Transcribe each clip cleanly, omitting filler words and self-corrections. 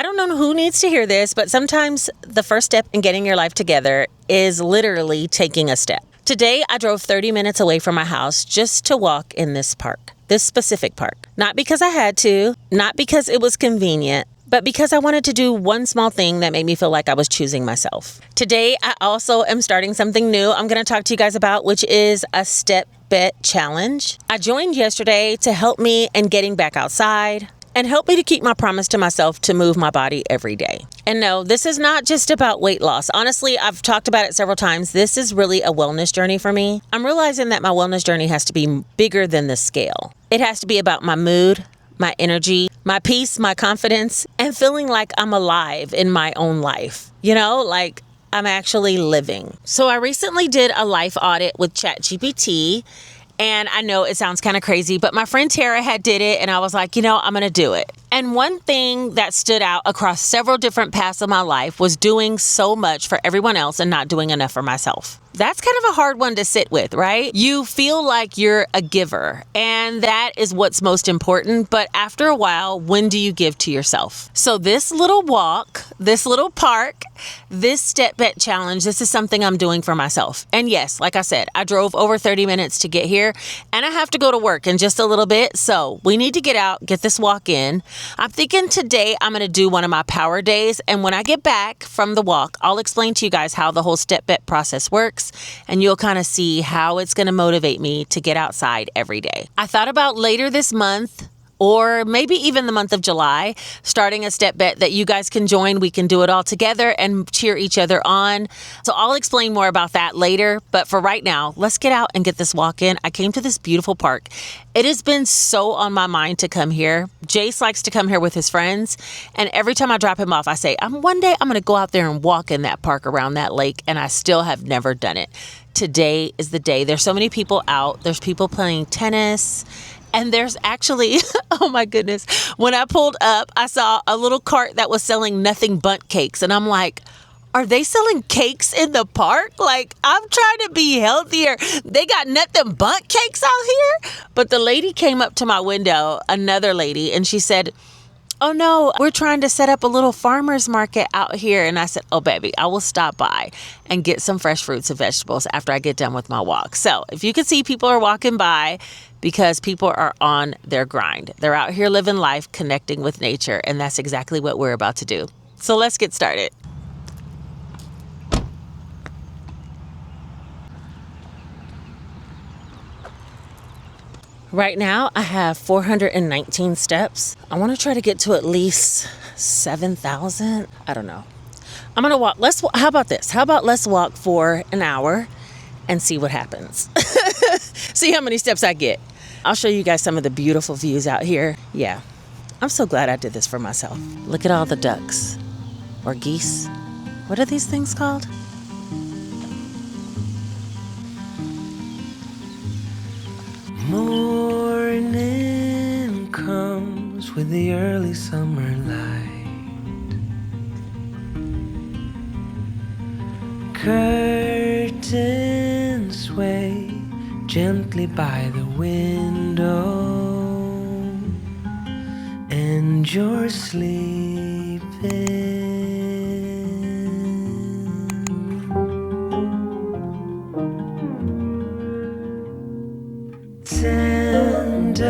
I don't know who needs to hear this, but sometimes the first step in getting your life together is literally taking a step. Today, I drove 30 minutes away from my house just to walk in this park, this specific park. Not because I had to, not because it was convenient, but because I wanted to do one small thing that made me feel like I was choosing myself. Today, I also am starting something new I'm going to talk to you guys about, which is a StepBet challenge. I joined yesterday to help me in getting back outside and help me to keep my promise to myself to move my body every day. And no, this is not just about weight loss. Honestly, I've talked about it several times. This is really a wellness journey for me. I'm realizing that my wellness journey has to be bigger than the scale. It has to be about my mood, my energy, my peace, my confidence, and feeling like I'm alive in my own life. You know, like I'm actually living. So I recently did a life audit with ChatGPT. And I know it sounds kind of crazy, but my friend Tara had did it and I was like, I'm going to do it. And one thing that stood out across several different paths of my life was doing so much for everyone else and not doing enough for myself. That's kind of a hard one to sit with, right? You feel like you're a giver, and that is what's most important. But after a while, when do you give to yourself? So this little walk, this little park, this StepBet challenge, this is something I'm doing for myself. And yes, like I said, I drove over 30 minutes to get here, and I have to go to work in just a little bit. So we need to get out, get this walk in. I'm thinking today I'm going to do one of my power days. And when I get back from the walk, I'll explain to you guys how the whole StepBet process works. And you'll kind of see how it's going to motivate me to get outside every day. I thought about later this month, or maybe even the month of July, starting a StepBet that you guys can join. We can do it all together and cheer each other on. So I'll explain more about that later. But for right now, let's get out and get this walk in. I came to this beautiful park. It has been so on my mind to come here. Jace likes to come here with his friends. And every time I drop him off, I say, one day I'm going to go out there and walk in that park around that lake. And I still have never done it. Today is the day. There's so many people out. There's people playing tennis. And there's actually, oh my goodness, when I pulled up, I saw a little cart that was selling nothing but cakes. And I'm like, are they selling cakes in the park? Like, I'm trying to be healthier. They got nothing but cakes out here? But the lady came up to my window, another lady, and she said, oh no, we're trying to set up a little farmer's market out here. And I said, oh baby, I will stop by and get some fresh fruits and vegetables after I get done with my walk. So if you can see, people are walking by because people are on their grind. They're out here living life, connecting with nature. And that's exactly what we're about to do. So let's get started. Right now, I have 419 steps. I want to try to get to at least 7,000. I don't know. I'm going to walk. How about this? How about let's walk for an hour and see what happens. See how many steps I get. I'll show you guys some of the beautiful views out here. Yeah, I'm so glad I did this for myself. Look at all the ducks or geese. What are these things called? Morning comes with the early summer light. Curtains sway gently by the window, and you're sleeping. Tender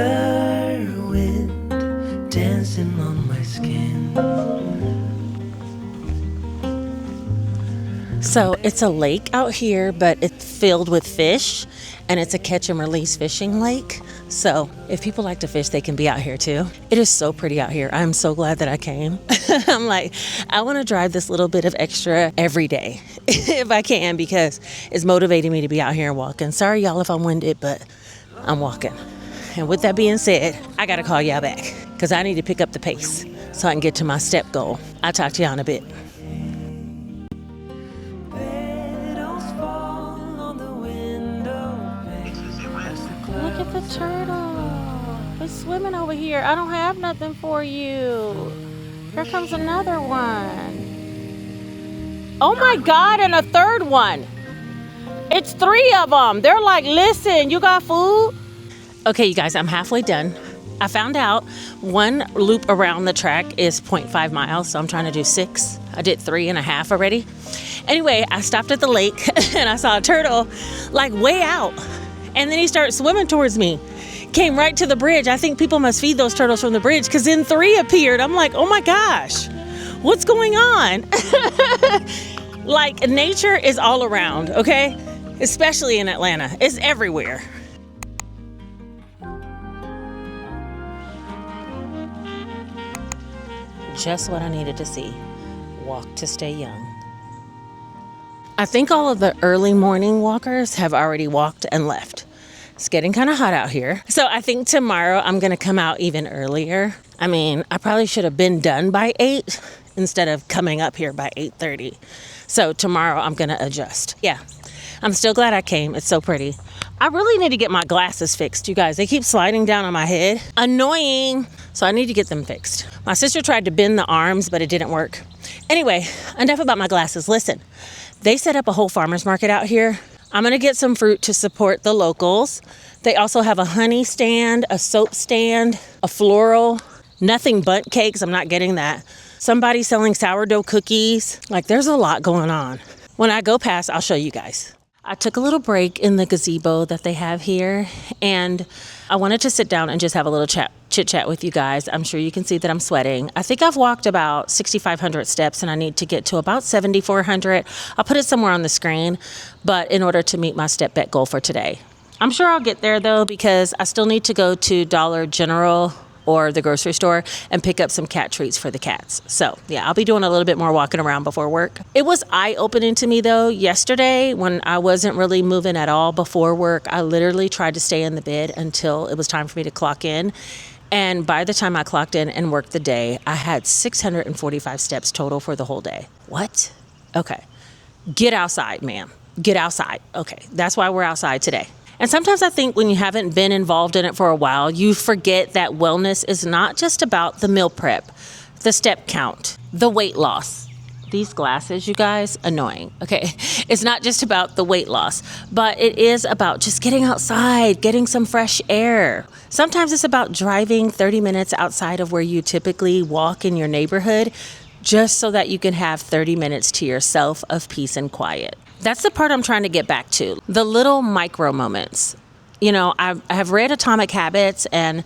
wind dancing on my skin. So it's a lake out here, but it's filled with fish, and it's a catch and release fishing lake. So if people like to fish, they can be out here too. It is so pretty out here. I'm so glad that I came. I'm like, I want to drive this little bit of extra every day if I can, because it's motivating me to be out here and walking. Sorry, y'all, if I'm winded, but I'm walking. And with that being said, I got to call y'all back because I need to pick up the pace so I can get to my step goal. I'll talk to y'all in a bit. Look at the turtle. It's swimming over here. I don't have nothing for you. Here comes another one. Oh my God, and a third one. It's 3 of them. They're like, listen, you got food? Okay, you guys, I'm halfway done. I found out one loop around the track is 0.5 miles, so I'm trying to do 6. I did 3.5 already. Anyway, I stopped at the lake and I saw a turtle like way out. And then he started swimming towards me. Came right to the bridge. I think people must feed those turtles from the bridge because then 3 appeared. I'm like, oh my gosh, what's going on? Like, nature is all around, okay? Especially in Atlanta. It's everywhere. Just what I needed to see. Walk to stay young. I think all of the early morning walkers have already walked and left. It's getting kind of hot out here. So I think tomorrow I'm going to come out even earlier. I mean, I probably should have been done by 8 instead of coming up here by 8:30. So tomorrow I'm going to adjust. Yeah, I'm still glad I came. It's so pretty. I really need to get my glasses fixed, you guys. They keep sliding down on my head. Annoying. So I need to get them fixed. My sister tried to bend the arms, but it didn't work. Anyway, enough about my glasses. Listen, they set up a whole farmer's market out here. I'm going to get some fruit to support the locals. They also have a honey stand, a soap stand, a floral, nothing but cakes. I'm not getting that. Somebody selling sourdough cookies. Like, there's a lot going on. When I go past, I'll show you guys. I took a little break in the gazebo that they have here, and I wanted to sit down and just have a little chit chat with you guys. I'm sure you can see that I'm sweating. I think I've walked about 6,500 steps and I need to get to about 7,400. I'll put it somewhere on the screen, but in order to meet my StepBet goal for today. I'm sure I'll get there though, because I still need to go to Dollar General or the grocery store and pick up some cat treats for the cats. So yeah, I'll be doing a little bit more walking around before work. It was eye-opening to me though yesterday when I wasn't really moving at all before work. I literally tried to stay in the bed until it was time for me to clock in. And by the time I clocked in and worked the day, I had 645 steps total for the whole day. What? Okay. Get outside, ma'am. Get outside. Okay. That's why we're outside today. And sometimes I think when you haven't been involved in it for a while, you forget that wellness is not just about the meal prep, the step count, the weight loss. These glasses, you guys, annoying. Okay, it's not just about the weight loss, but it is about just getting outside, getting some fresh air. Sometimes it's about driving 30 minutes outside of where you typically walk in your neighborhood, just so that you can have 30 minutes to yourself of peace and quiet. That's the part I'm trying to get back to. The little micro moments. You know, I have read Atomic Habits, and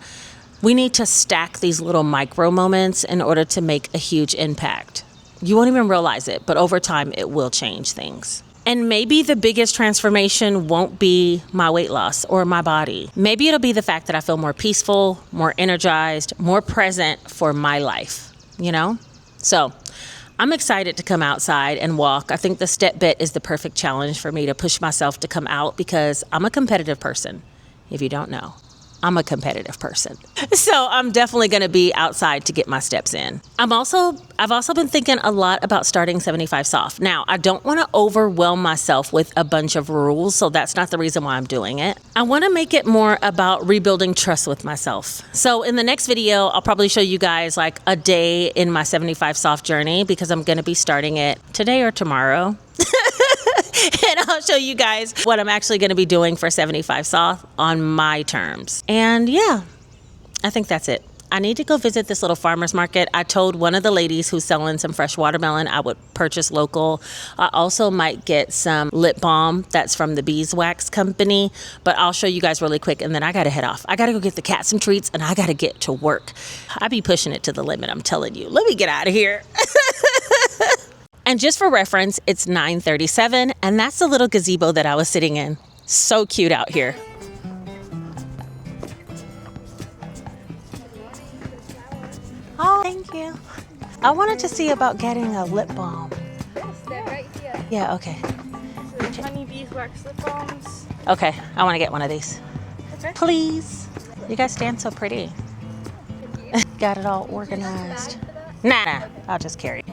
we need to stack these little micro moments in order to make a huge impact. You won't even realize it, but over time, it will change things. And maybe the biggest transformation won't be my weight loss or my body. Maybe it'll be the fact that I feel more peaceful, more energized, more present for my life, you know? So I'm excited to come outside and walk. I think the StepBet is the perfect challenge for me to push myself to come out because I'm a competitive person. If you don't know, I'm a competitive person. So I'm definitely going to be outside to get my steps in. I've also been thinking a lot about starting 75 Soft. Now, I don't want to overwhelm myself with a bunch of rules, so that's not the reason why I'm doing it. I want to make it more about rebuilding trust with myself. So in the next video, I'll probably show you guys like a day in my 75 Soft journey because I'm going to be starting it today or tomorrow. And I'll show you guys what I'm actually going to be doing for 75 Soft on my terms. And yeah, I think that's it. I need to go visit this little farmer's market. I told one of the ladies who's selling some fresh watermelon I would purchase local. I also might get some lip balm that's from the beeswax company, but I'll show you guys really quick and then I got to head off. I got to go get the cat some treats and I got to get to work. I be pushing it to the limit, I'm telling you. Let me get out of here. And just for reference, it's 9:37, and that's the little gazebo that I was sitting in. So cute out here. Oh, thank you. I wanted to see about getting a lip balm. Yes, they're right here. Yeah, okay. So honey beeswax lip balms. Okay, I want to get one of these. Okay. Please. You guys stand so pretty. Got it all organized. Nah, I'll just carry it.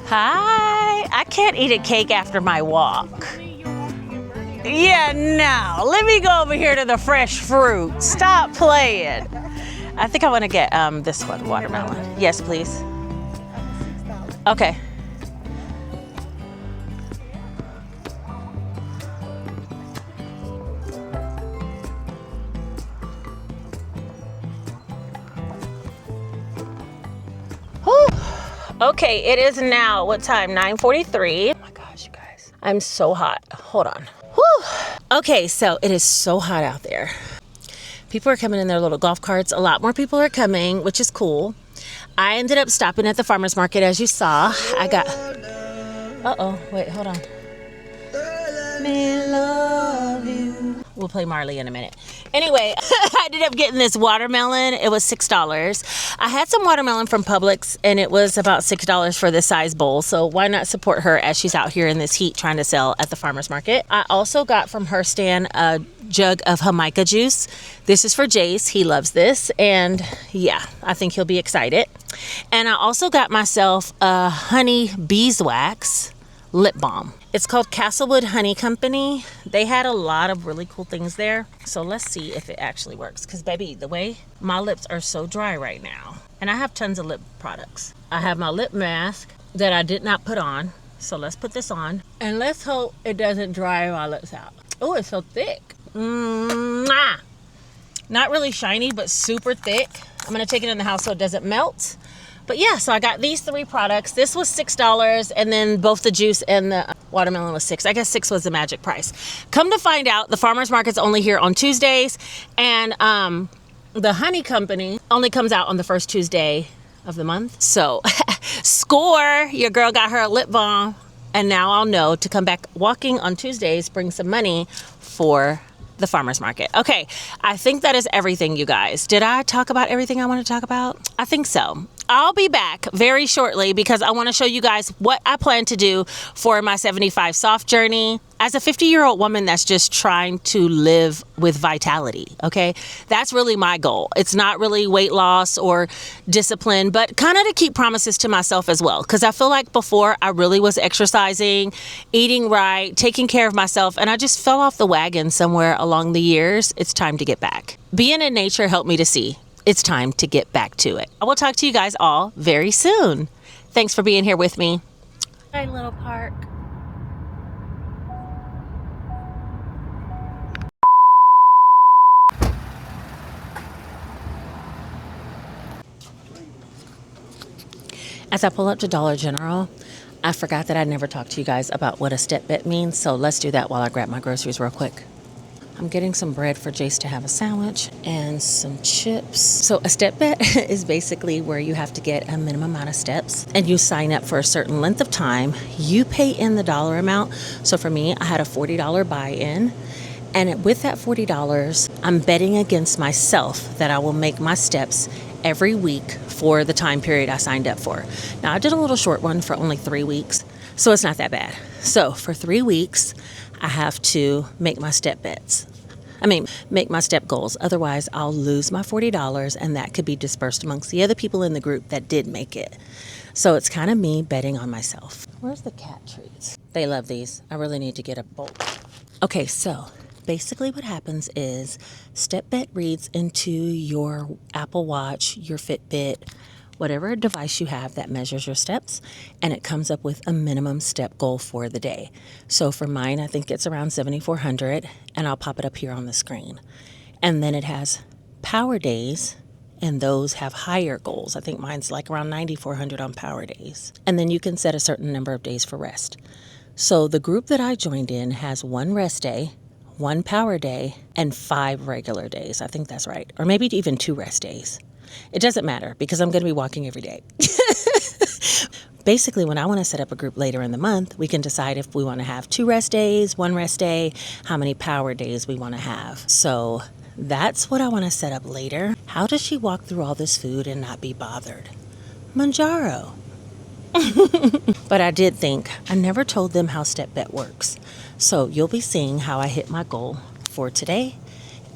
Hi, I can't eat a cake after my walk. Yeah, no. Let me go over here to the fresh fruit. Stop playing. I think I want to get this one, watermelon. Yes, please. Okay. Okay, it is now, what time? 9:43. Oh my gosh, you guys. I'm so hot. Hold on. Whew. Okay, so it is so hot out there. People are coming in their little golf carts. A lot more people are coming, which is cool. I ended up stopping at the farmer's market, as you saw. I got... Uh-oh, wait, hold on. Me love you. We'll play Marley in a minute. Anyway, I ended up getting this watermelon. It was $6. I had some watermelon from Publix, and it was about $6 for this size bowl. So why not support her as she's out here in this heat trying to sell at the farmer's market? I also got from her stand a jug of Jamaica juice. This is for Jace. He loves this. And yeah, I think he'll be excited. And I also got myself a honey beeswax lip balm. It's called Castlewood Honey Company. They had a lot of really cool things there. So let's see if it actually works. Because baby, the way my lips are so dry right now. And I have tons of lip products. I have my lip mask that I did not put on. So let's put this on. And let's hope it doesn't dry my lips out. Oh, it's so thick. Mwah! Not really shiny, but super thick. I'm going to take it in the house so it doesn't melt. But yeah, so I got these 3 products. This was $6, and then both the juice and the watermelon was $6. I guess $6 was the magic price. Come to find out, the farmer's market's only here on Tuesdays, and the honey company only comes out on the first Tuesday of the month. So score, your girl got her a lip balm, and now I'll know to come back walking on Tuesdays, bring some money for the farmer's market. Okay, I think that is everything, you guys. Did I talk about everything I want to talk about? I think so. I'll be back very shortly because I want to show you guys what I plan to do for my 75 soft journey as a 50-year-old woman that's just trying to live with vitality, okay? That's really my goal. It's not really weight loss or discipline, but kind of to keep promises to myself as well, because I feel like before I really was exercising, eating right, taking care of myself, and I just fell off the wagon somewhere along the years. It's time to get back. Being in nature helped me to see it's time to get back to it. I will talk to you guys all very soon. Thanks for being here with me. Hi, little park. As I pull up to Dollar General, I forgot that I never talked to you guys about what a StepBet means, so let's do that while I grab my groceries real quick. I'm getting some bread for Jace to have a sandwich and some chips. So a StepBet is basically where you have to get a minimum amount of steps and you sign up for a certain length of time. You pay in the dollar amount. So for me, I had a $40 buy-in. And with that $40, I'm betting against myself that I will make my steps every week for the time period I signed up for. Now, I did a little short one for only 3 weeks, so it's not that bad. So for 3 weeks, I have to make my make my step goals. Otherwise, I'll lose my $40, and that could be dispersed amongst the other people in the group that did make it. So it's kind of me betting on myself. Where's the cat treats? They love these. I really need to get a bowl. Okay, so basically what happens is StepBet reads into your Apple Watch, your Fitbit, whatever device you have that measures your steps, and it comes up with a minimum step goal for the day. So for mine, I think it's around 7,400, and I'll pop it up here on the screen. And then it has power days, and those have higher goals. I think mine's like around 9,400 on power days. And then you can set a certain number of days for rest. So the group that I joined in has 1 rest day, 1 power day, and 5 regular days. I think that's right. Or maybe even 2 rest days. It doesn't matter because I'm going to be walking every day. Basically, when I want to set up a group later in the month, we can decide if we want to have 2 rest days, 1 rest day, how many power days we want to have. So that's what I want to set up later. How does she walk through all this food and not be bothered? Manjaro. But I did think, I never told them how StepBet works. So you'll be seeing how I hit my goal for today,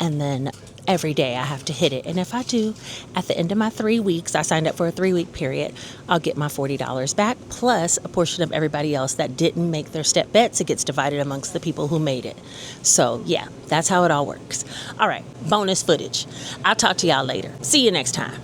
and then every day I have to hit it. And if I do, at the end of my 3 weeks, I signed up for a 3-week period, I'll get my $40 back, plus a portion of everybody else that didn't make their step bets. It gets divided amongst the people who made it. So yeah, that's how it all works. All right, bonus footage. I'll talk to y'all later. See you next time.